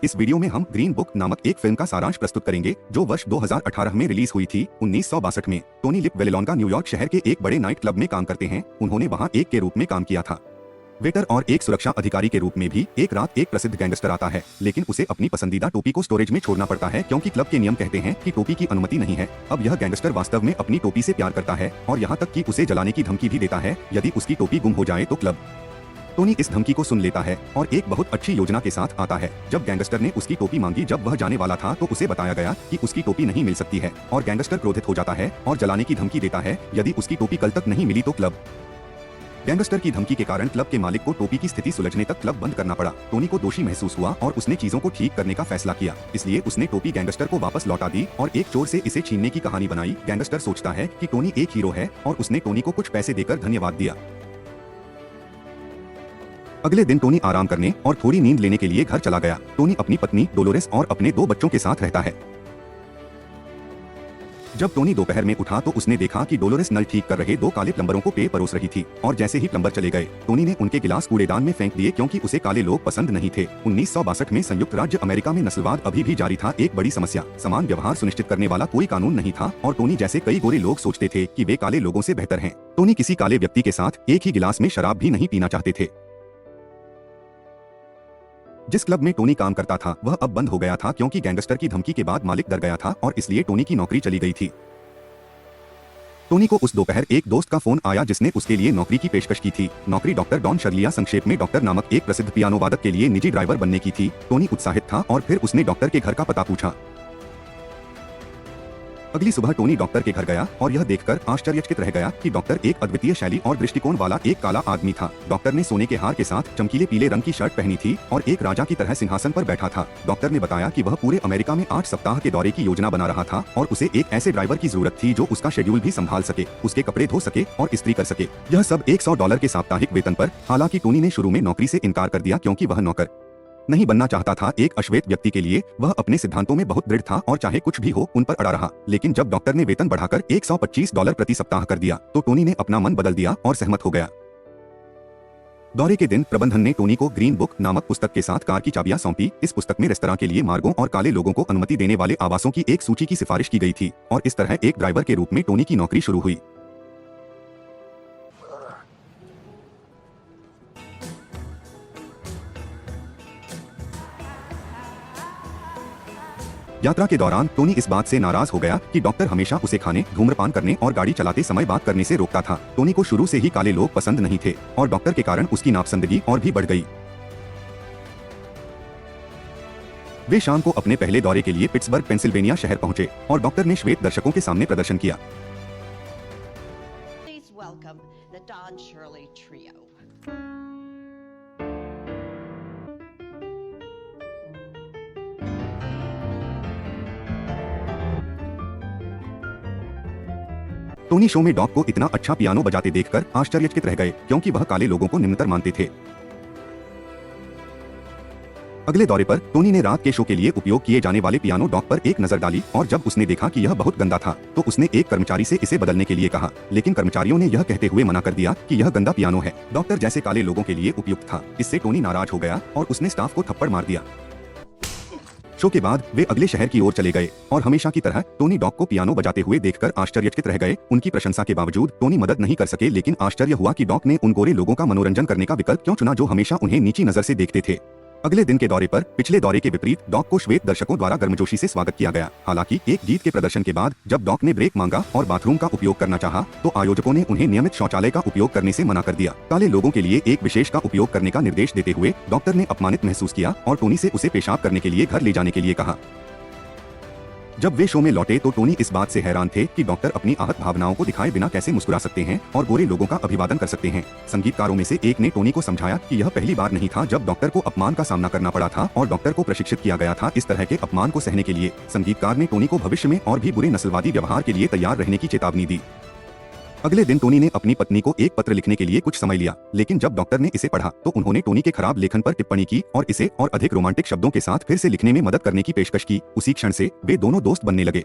इस वीडियो में हम ग्रीन बुक नामक एक फिल्म का सारांश प्रस्तुत करेंगे जो वर्ष 2018 में रिलीज हुई थी। 1962 में टोनी लिप वेलेलॉन्गा न्यूयॉर्क शहर के एक बड़े नाइट क्लब में काम करते हैं। उन्होंने वहां एक के रूप में काम किया था, वेटर और एक सुरक्षा अधिकारी के रूप में भी। एक रात एक प्रसिद्ध गैंगस्टर आता है, लेकिन उसे अपनी पसंदीदा टोपी को स्टोरेज में छोड़ना पड़ता है क्योंकि क्लब के नियम कहते हैं कि टोपी की अनुमति नहीं है। अब यह गैंगस्टर वास्तव में अपनी टोपी से प्यार करता है और यहाँ तक कि उसे जलाने की धमकी भी देता है यदि उसकी टोपी गुम हो जाए तो। क्लब टोनी इस धमकी को सुन लेता है और एक बहुत अच्छी योजना के साथ आता है। जब गैंगस्टर ने उसकी टोपी मांगी, जब वह जाने वाला था तो उसे बताया गया कि उसकी टोपी नहीं मिल सकती है और गैंगस्टर क्रोधित हो जाता है और जलाने की धमकी देता है यदि उसकी टोपी कल तक नहीं मिली तो। क्लब गैंगस्टर की धमकी के कारण क्लब के मालिक को टोपी की स्थिति सुलझने तक क्लब बंद करना पड़ा। टोनी को दोषी महसूस हुआ और उसने चीजों को ठीक करने का फैसला किया, इसलिए उसने टोपी गैंगस्टर को वापस लौटा दी और एक चोर से इसे छीनने की कहानी बनाई। गैंगस्टर सोचता है कि टोनी एक हीरो है और उसने टोनी को कुछ पैसे देकर धन्यवाद दिया। अगले दिन टोनी आराम करने और थोड़ी नींद लेने के लिए घर चला गया। टोनी अपनी पत्नी डोलोरेस और अपने 2 बच्चों के साथ रहता है। जब टोनी दोपहर में उठा तो उसने देखा कि डोलोरेस नल ठीक कर रहे 2 काले प्लम्बरों को पेय परोस रही थी और जैसे ही प्लम्बर चले गए, टोनी ने उनके गिलास कूड़ेदान में फेंक दिए क्योंकि उसे काले लोग पसंद नहीं थे। 1962 में संयुक्त राज्य अमेरिका में नस्लवाद अभी भी जारी था, एक बड़ी समस्या। समान व्यवहार सुनिश्चित करने वाला कोई कानून नहीं था और टोनी जैसे कई गोरे लोग सोचते थे कि वे काले लोगों से बेहतर हैं। टोनी किसी काले व्यक्ति के साथ एक ही गिलास में शराब भी नहीं पीना चाहते थे। जिस क्लब में टोनी काम करता था वह अब बंद हो गया था क्योंकि गैंगस्टर की धमकी के बाद मालिक डर गया था और इसलिए टोनी की नौकरी चली गई थी। टोनी को उस दोपहर एक दोस्त का फोन आया जिसने उसके लिए नौकरी की पेशकश की थी। नौकरी डॉक्टर डॉन शर्लिया, संक्षेप में डॉक्टर, नामक एक प्रसिद्ध पियानो वादक के लिए निजी ड्राइवर बनने की थी। टोनी उत्साहित था और फिर उसने डॉक्टर के घर का पता पूछा। अगली सुबह टोनी डॉक्टर के घर गया और यह देखकर आश्चर्यचकित रह गया कि डॉक्टर एक अद्वितीय शैली और दृष्टिकोण वाला एक काला आदमी था। डॉक्टर ने सोने के हार के साथ चमकीले पीले रंग की शर्ट पहनी थी और एक राजा की तरह सिंहासन पर बैठा था। डॉक्टर ने बताया कि वह पूरे अमेरिका में 8 सप्ताह के दौरे की योजना बना रहा था और उसे एक ऐसे ड्राइवर की जरूरत थी जो उसका शेड्यूल भी संभाल सके, उसके कपड़े धो सके और इस्त्री कर सके। यह सब $100 के साप्ताहिक वेतन पर। हालांकि टोनी ने शुरू में नौकरी से इनकार कर दिया क्योंकि वह नौकर नहीं बनना चाहता था। एक अश्वेत व्यक्ति के लिए वह अपने सिद्धांतों में बहुत दृढ़ था और चाहे कुछ भी हो उन पर अड़ा रहा। लेकिन जब डॉक्टर ने वेतन बढ़ाकर $125 प्रति सप्ताह कर दिया तो टोनी ने अपना मन बदल दिया और सहमत हो गया। दौरे के दिन प्रबंधन ने टोनी को ग्रीन बुक नामक पुस्तक के साथ कार की चाबियां सौंपी। इस पुस्तक में रेस्तरां के लिए मार्गों और काले लोगों को अनुमति देने वाले आवासों की एक सूची की सिफारिश की गई थी और इस तरह एक ड्राइवर के रूप में टोनी की नौकरी शुरू हुई। यात्रा के दौरान टोनी इस बात से नाराज हो गया कि डॉक्टर हमेशा उसे खाने, धूम्रपान करने और गाड़ी चलाते समय बात करने से रोकता था। टोनी को शुरू से ही काले लोग पसंद नहीं थे और डॉक्टर के कारण उसकी नापसंदगी और भी बढ़ गई। वे शाम को अपने पहले दौरे के लिए पिट्सबर्ग, पेंसिल्वेनिया शहर पहुंचे और डॉक्टर ने श्वेत दर्शकों के सामने प्रदर्शन किया। Please welcome the Don Shirley Trio. Tony show में डॉग को इतना अच्छा पियानो बजाते देखकर आश्चर्यचकित रह गए क्योंकि वह काले लोगों को निम्नतर मानते थे। अगले दौरे पर टोनी ने रात के शो के लिए उपयोग किए जाने वाले पियानो डॉग पर एक नजर डाली और जब उसने देखा कि यह बहुत गंदा था तो उसने एक कर्मचारी से इसे बदलने के लिए कहा, लेकिन कर्मचारियों ने यह कहते हुए मना कर दिया कि यह गंदा पियानो है। डॉक्टर जैसे काले लोगों के लिए उपयुक्त था। इससे टोनी नाराज हो गया और उसने स्टाफ को थप्पड़ मार दिया। शो के बाद वे अगले शहर की ओर चले गए और हमेशा की तरह टोनी डॉग को पियानो बजाते हुए देखकर आश्चर्यचकित रह गए। उनकी प्रशंसा के बावजूद टोनी मदद नहीं कर सके, लेकिन आश्चर्य हुआ कि डॉग ने उन गोरे लोगों का मनोरंजन करने का विकल्प क्यों चुना जो हमेशा उन्हें नीची नजर से देखते थे। अगले दिन के दौरे पर पिछले दौरे के विपरीत डॉग को श्वेत दर्शकों द्वारा गर्मजोशी से स्वागत किया गया। हालांकि एक जीत के प्रदर्शन के बाद जब डॉग ने ब्रेक मांगा और बाथरूम का उपयोग करना चाहा तो आयोजकों ने उन्हें नियमित शौचालय का उपयोग करने से मना कर दिया। काले लोगों के लिए एक विशेष का उपयोग करने का निर्देश देते हुए डॉक्टर ने अपमानित महसूस किया और टोनी से उसे पेशाब करने के लिए घर ले जाने के लिए कहा। जब वे शो में लौटे तो टोनी इस बात से हैरान थे कि डॉक्टर अपनी आहत भावनाओं को दिखाए बिना कैसे मुस्कुरा सकते हैं और गोरे लोगों का अभिवादन कर सकते हैं। संगीतकारों में से एक ने टोनी को समझाया कि यह पहली बार नहीं था जब डॉक्टर को अपमान का सामना करना पड़ा था और डॉक्टर को प्रशिक्षित किया गया था इस तरह के अपमान को सहने के लिए। संगीतकार ने टोनी को भविष्य में और भी बुरे नस्लवादी व्यवहार के लिए तैयार रहने की चेतावनी दी। अगले दिन टोनी ने अपनी पत्नी को एक पत्र लिखने के लिए कुछ समय लिया, लेकिन जब डॉक्टर ने इसे पढ़ा तो उन्होंने टोनी के खराब लेखन पर टिप्पणी की और इसे और अधिक रोमांटिक शब्दों के साथ फिर से लिखने में मदद करने की पेशकश की। उसी क्षण से वे दोनों दोस्त बनने लगे।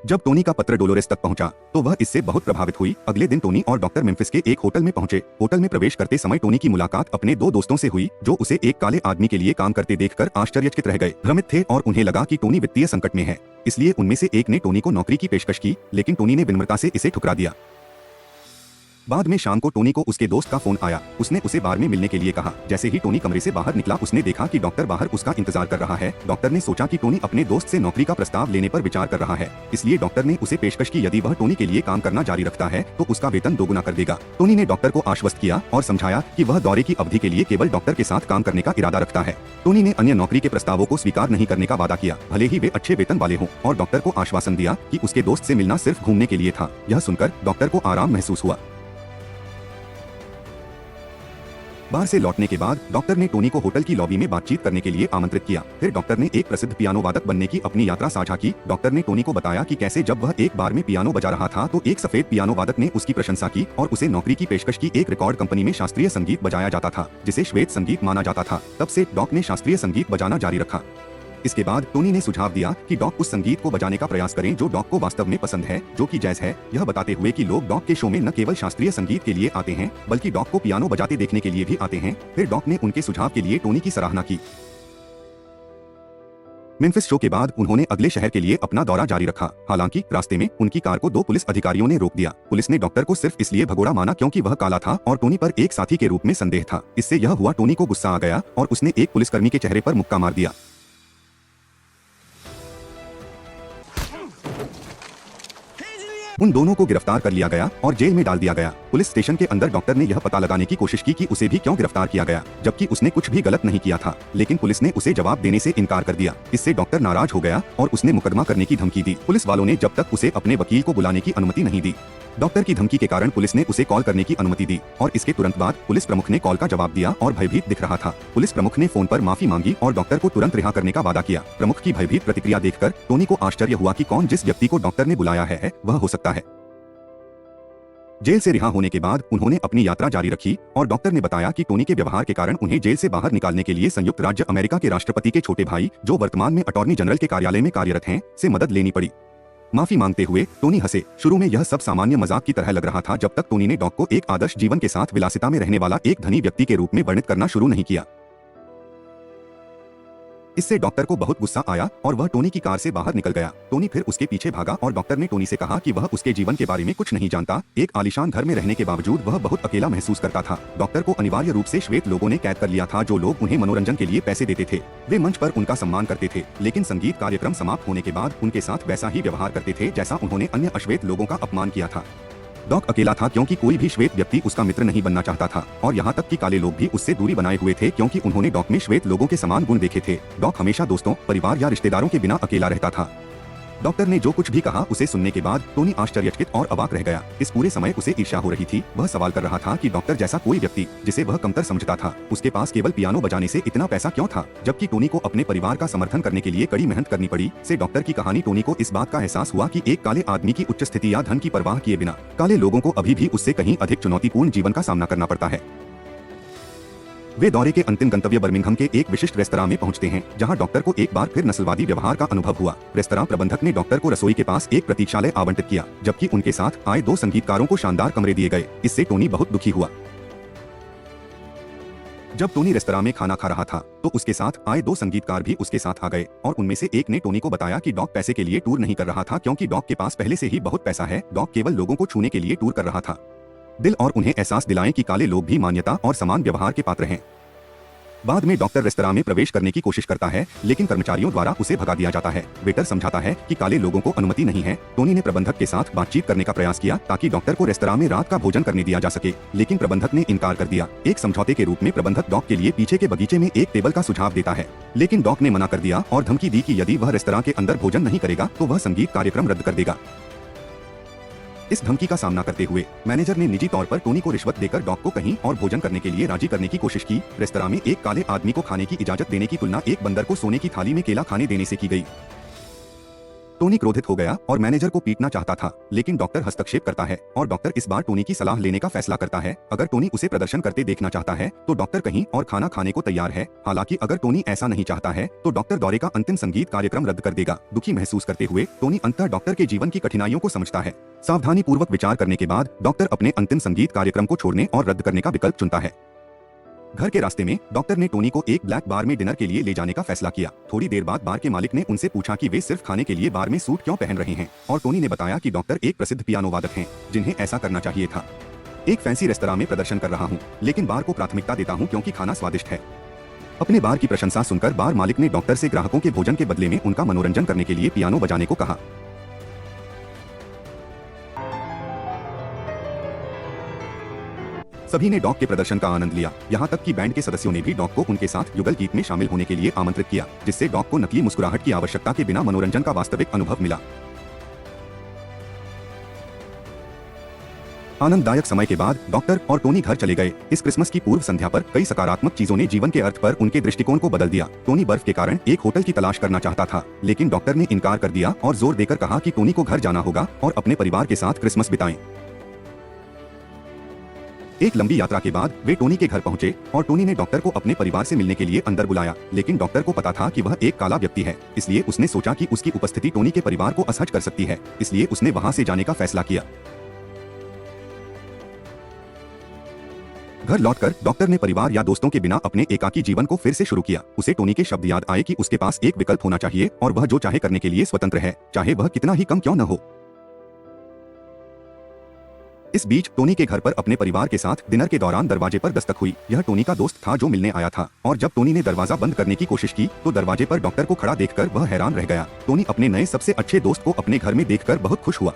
जब टोनी का पत्र डोलोरेस तक पहुंचा तो वह इससे बहुत प्रभावित हुई। अगले दिन टोनी और डॉक्टर मेम्फिस के एक होटल में पहुंचे। होटल में प्रवेश करते समय टोनी की मुलाकात अपने दो दोस्तों से हुई जो उसे एक काले आदमी के लिए काम करते देखकर आश्चर्यचकित रह गए, भ्रमित थे और उन्हें लगा कि टोनी वित्तीय संकट में है। इसलिए उनमें से एक ने टोनी को नौकरी की पेशकश की, लेकिन टोनी ने विनम्रता से इसे ठुकरा दिया। बाद में शाम को टोनी को उसके दोस्त का फोन आया। उसने उसे बार में मिलने के लिए कहा। जैसे ही टोनी कमरे से बाहर निकला उसने देखा कि डॉक्टर बाहर उसका इंतजार कर रहा है। डॉक्टर ने सोचा कि टोनी अपने दोस्त से नौकरी का प्रस्ताव लेने पर विचार कर रहा है, इसलिए डॉक्टर ने उसे पेशकश की यदि वह टोनी के लिए काम करना जारी रखता है तो उसका वेतन दोगुना कर देगा। टोनी ने डॉक्टर को आश्वस्त किया और समझाया कि वह दौरे की अवधि के लिए केवल डॉक्टर के साथ काम करने का इरादा रखता है। टोनी ने अन्य नौकरी के प्रस्तावों को स्वीकार नहीं करने का वादा किया, भले ही वे अच्छे वेतन वाले हों, और डॉक्टर को आश्वासन दिया कि उसके दोस्त से मिलना सिर्फ घूमने के लिए था। यह सुनकर डॉक्टर को आराम महसूस हुआ। बाहर से लौटने के बाद डॉक्टर ने टोनी को होटल की लॉबी में बातचीत करने के लिए आमंत्रित किया। फिर डॉक्टर ने एक प्रसिद्ध पियानो वादक बनने की अपनी यात्रा साझा की। डॉक्टर ने टोनी को बताया कि कैसे जब वह एक बार में पियानो बजा रहा था तो एक सफेद पियानो वादक ने उसकी प्रशंसा की और उसे नौकरी की पेशकश की। एक रिकॉर्ड कंपनी में शास्त्रीय संगीत बजाया जाता था जिसे श्वेत संगीत माना जाता था। तब से डॉक ने शास्त्रीय संगीत बजाना जारी रखा। इसके बाद टोनी ने सुझाव दिया कि डॉक उस संगीत को बजाने का प्रयास करें जो डॉक को वास्तव में पसंद है, जो कि जैज है, यह बताते हुए कि लोग डॉक के शो में न केवल शास्त्रीय संगीत के लिए आते हैं बल्कि डॉक को पियानो बजाते देखने के लिए भी आते हैं। फिर डॉक ने उनके सुझाव के लिए टोनी की सराहना की। मेम्फिस शो के बाद उन्होंने अगले शहर के लिए अपना दौरा जारी रखा। हालांकि रास्ते में उनकी कार को दो पुलिस अधिकारियों ने रोक दिया। पुलिस ने डॉक्टर को सिर्फ इसलिए भगोड़ा माना क्योंकि वह काला था और टोनी पर एक साथी के रूप में संदेह था। इससे यह हुआ, टोनी को गुस्सा आ गया और उसने एक पुलिसकर्मी के चेहरे पर मुक्का मार दिया। उन दोनों को गिरफ्तार कर लिया गया और जेल में डाल दिया गया। पुलिस स्टेशन के अंदर डॉक्टर ने यह पता लगाने की कोशिश की कि उसे भी क्यों गिरफ्तार किया गया, जबकि उसने कुछ भी गलत नहीं किया था, लेकिन पुलिस ने उसे जवाब देने से इनकार कर दिया। इससे डॉक्टर नाराज हो गया और उसने मुकदमा करने की धमकी दी। पुलिस वालों ने जब तक उसे अपने वकील को बुलाने की अनुमति नहीं दी। डॉक्टर की धमकी के कारण पुलिस ने उसे कॉल करने की अनुमति दी और इसके तुरंत बाद पुलिस प्रमुख ने कॉल का जवाब दिया और भयभीत दिख रहा था। पुलिस प्रमुख ने फोन पर माफी मांगी और डॉक्टर को तुरंत रिहा करने का वादा किया। प्रमुख की भयभीत प्रतिक्रिया देखकर टोनी को आश्चर्य हुआ कि कौन जिस व्यक्ति को डॉक्टर ने बुलाया है वह हो सकता है। जेल से रिहा होने के बाद उन्होंने अपनी यात्रा जारी रखी और डॉक्टर ने बताया कि टोनी के व्यवहार के कारण उन्हें जेल से बाहर निकालने के लिए संयुक्त राज्य अमेरिका के राष्ट्रपति के छोटे भाई, जो वर्तमान में अटॉर्नी जनरल के कार्यालय में कार्यरत हैं, से मदद लेनी पड़ी। माफी मांगते हुए टोनी हंसे। शुरू में यह सब सामान्य मजाक की तरह लग रहा था जब तक टोनी ने डॉक को एक आदर्श जीवन के साथ विलासिता में रहने वाला एक धनी व्यक्ति के रूप में वर्णित करना शुरू नहीं किया। इससे डॉक्टर को बहुत गुस्सा आया और वह टोनी की कार से बाहर निकल गया। टोनी फिर उसके पीछे भागा और डॉक्टर ने टोनी से कहा कि वह उसके जीवन के बारे में कुछ नहीं जानता। एक आलीशान घर में रहने के बावजूद वह बहुत अकेला महसूस करता था। डॉक्टर को अनिवार्य रूप से श्वेत लोगों ने कैद कर लिया था जो लोग उन्हें मनोरंजन के लिए पैसे देते थे। वे मंच पर उनका सम्मान करते थे, लेकिन संगीत कार्यक्रम समाप्त होने के बाद उनके साथ वैसा ही व्यवहार करते थे जैसा उन्होंने अन्य अश्वेत लोगों का अपमान किया था। डॉक अकेला था क्योंकि कोई भी श्वेत व्यक्ति उसका मित्र नहीं बनना चाहता था और यहाँ तक कि काले लोग भी उससे दूरी बनाए हुए थे क्योंकि उन्होंने डॉक में श्वेत लोगों के समान गुण देखे थे। डॉक हमेशा दोस्तों, परिवार या रिश्तेदारों के बिना अकेला रहता था। डॉक्टर ने जो कुछ भी कहा उसे सुनने के बाद टोनी आश्चर्यचकित और अवाक रह गया। इस पूरे समय उसे ईर्ष्या हो रही थी। वह सवाल कर रहा था कि डॉक्टर जैसा कोई व्यक्ति जिसे वह कमतर समझता था, उसके पास केवल पियानो बजाने से इतना पैसा क्यों था, जबकि टोनी को अपने परिवार का समर्थन करने के लिए कड़ी मेहनत करनी पड़ी। से डॉक्टर की कहानी टोनी को इस बात का एहसास हुआ कि एक काले आदमी की उच्च स्थिति या धन की परवाह किए बिना काले लोगों को अभी भी उससे कहीं अधिक चुनौतीपूर्ण जीवन का सामना करना पड़ता है। वे दौरे के अंतिम गंतव्य बर्मिंघम के एक विशिष्ट रेस्तरां में पहुंचते हैं जहां डॉक्टर को एक बार फिर नस्लवादी व्यवहार का अनुभव हुआ। रेस्तरां प्रबंधक ने डॉक्टर को रसोई के पास एक प्रतीक्षालय आवंटित किया, जबकि उनके साथ आए दो संगीतकारों को शानदार कमरे दिए गए। इससे टोनी बहुत दुखी हुआ। जब टोनी रेस्तरां में खाना खा रहा था तो उसके साथ आए दो संगीतकार भी उसके साथ आ गए और उनमें से एक ने टोनी को बताया कि डॉक पैसे के लिए टूर नहीं कर रहा था क्योंकि डॉक के पास पहले से ही बहुत पैसा है। डॉक केवल लोगों को छूने के लिए टूर कर रहा था। दिल और उन्हें एहसास दिलाएं कि काले लोग भी मान्यता और समान व्यवहार के पात्र हैं। बाद में डॉक्टर रेस्तरां में प्रवेश करने की कोशिश करता है, लेकिन कर्मचारियों द्वारा उसे भगा दिया जाता है। वेटर समझाता है कि काले लोगों को अनुमति नहीं है। टोनी ने प्रबंधक के साथ बातचीत करने का प्रयास किया ताकि डॉक्टर को रेस्तरां में रात का भोजन करने दिया जा सके, लेकिन प्रबंधक ने इनकार कर दिया। एक समझौते के रूप में प्रबंधक डॉक के लिए पीछे के बगीचे में एक टेबल का सुझाव देता है, लेकिन डॉक ने मना कर दिया और धमकी दी कि यदि वह रेस्तरां के अंदर भोजन नहीं करेगा तो वह संगीत कार्यक्रम रद्द कर देगा। इस धमकी का सामना करते हुए मैनेजर ने निजी तौर पर टोनी को रिश्वत देकर डॉक को कहीं और भोजन करने के लिए राजी करने की कोशिश की। रेस्तरां में एक काले आदमी को खाने की इजाजत देने की तुलना एक बंदर को सोने की थाली में केला खाने देने से की गई। टोनी क्रोधित हो गया और मैनेजर को पीटना चाहता था, लेकिन डॉक्टर हस्तक्षेप करता है और डॉक्टर इस बार टोनी की सलाह लेने का फैसला करता है। अगर टोनी उसे प्रदर्शन करते देखना चाहता है तो डॉक्टर कहीं और खाना खाने को तैयार है। हालांकि अगर टोनी ऐसा नहीं चाहता है तो डॉक्टर दौरे का अंतिम संगीत कार्यक्रम रद्द कर देगा। दुखी महसूस करते हुए टोनी अंततः डॉक्टर के जीवन की कठिनाइयों को समझता है। सावधानी पूर्वक विचार करने के बाद डॉक्टर अपने अंतिम संगीत कार्यक्रम को छोड़ने और रद्द करने का विकल्प चुनता है। घर के रास्ते में डॉक्टर ने टोनी को एक ब्लैक बार में डिनर के लिए ले जाने का फैसला किया। थोड़ी देर बाद बार के मालिक ने उनसे पूछा कि वे सिर्फ खाने के लिए बार में सूट क्यों पहन रहे हैं, और टोनी ने बताया कि डॉक्टर एक प्रसिद्ध पियानो वादक हैं, जिन्हें ऐसा करना चाहिए था। एक फैंसी रेस्तरां में प्रदर्शन कर रहा हूँ, लेकिन बार को प्राथमिकता देता हूँ क्योंकि खाना स्वादिष्ट है। अपने बार की प्रशंसा सुनकर बार मालिक ने डॉक्टर से ग्राहकों के भोजन के बदले में उनका मनोरंजन करने के लिए पियानो बजाने को कहा। सभी ने डॉग के प्रदर्शन का आनंद लिया, यहाँ तक कि बैंड के सदस्यों ने भी डॉग को उनके साथ युगल गीत में शामिल होने के लिए आमंत्रित किया, जिससे डॉग को नकली मुस्कुराहट की आवश्यकता के बिना मनोरंजन का वास्तविक अनुभव मिला। आनंददायक समय के बाद डॉक्टर और टोनी घर चले गए। इस क्रिसमस की पूर्व संध्या पर कई सकारात्मक चीजों ने जीवन के अर्थ पर उनके दृष्टिकोण को बदल दिया। टोनी बर्फ के कारण एक होटल की तलाश करना चाहता था, लेकिन डॉक्टर ने इनकार कर दिया और जोर देकर कहा कि टोनी को घर जाना होगा और अपने परिवार के साथ क्रिसमस बिताएं। एक लंबी यात्रा के बाद वे टोनी के घर पहुंचे और टोनी ने डॉक्टर को अपने परिवार से मिलने के लिए अंदर बुलाया, लेकिन डॉक्टर को पता था कि वह एक काला व्यक्ति है, इसलिए उसने सोचा कि उसकी उपस्थिति टोनी के परिवार को असहज कर सकती है, इसलिए उसने वहां से जाने का फैसला किया। घर लौटकर डॉक्टर ने परिवार या दोस्तों के बिना अपने एकाकी जीवन को फिर से शुरू किया। उसे टोनी के शब्द याद आए कि उसके पास एक विकल्प होना चाहिए और वह जो चाहे करने के लिए स्वतंत्र है, चाहे वह कितना ही कम क्यों न हो। इस बीच टोनी के घर पर अपने परिवार के साथ डिनर के दौरान दरवाजे पर दस्तक हुई। यह टोनी का दोस्त था जो मिलने आया था, और जब टोनी ने दरवाजा बंद करने की कोशिश की तो दरवाजे पर डॉक्टर को खड़ा देखकर वह हैरान रह गया। टोनी अपने नए सबसे अच्छे दोस्त को अपने घर में देखकर बहुत खुश हुआ।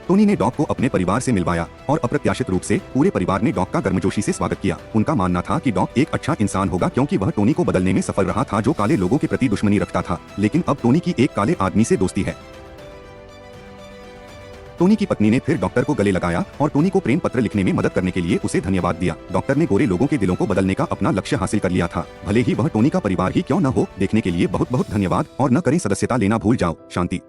टोनी ने डॉग को अपने परिवार से मिलवाया और अप्रत्याशित रूप से पूरे परिवार ने डॉग का गर्मजोशी से स्वागत किया। उनका मानना था कि डॉग एक अच्छा इंसान होगा क्योंकि वह टोनी को बदलने में सफल रहा था, जो काले लोगों के प्रति दुश्मनी रखता था, लेकिन अब टोनी की एक काले आदमी से दोस्ती है। टोनी की पत्नी ने फिर डॉक्टर को गले लगाया और टोनी को प्रेम पत्र लिखने में मदद करने के लिए उसे धन्यवाद दिया। डॉक्टर ने गोरे लोगों के दिलों को बदलने का अपना लक्ष्य हासिल कर लिया था, भले ही वह टोनी का परिवार ही क्यों न हो। देखने के लिए बहुत बहुत धन्यवाद और न करें सदस्यता लेना भूल जाओ। शांति।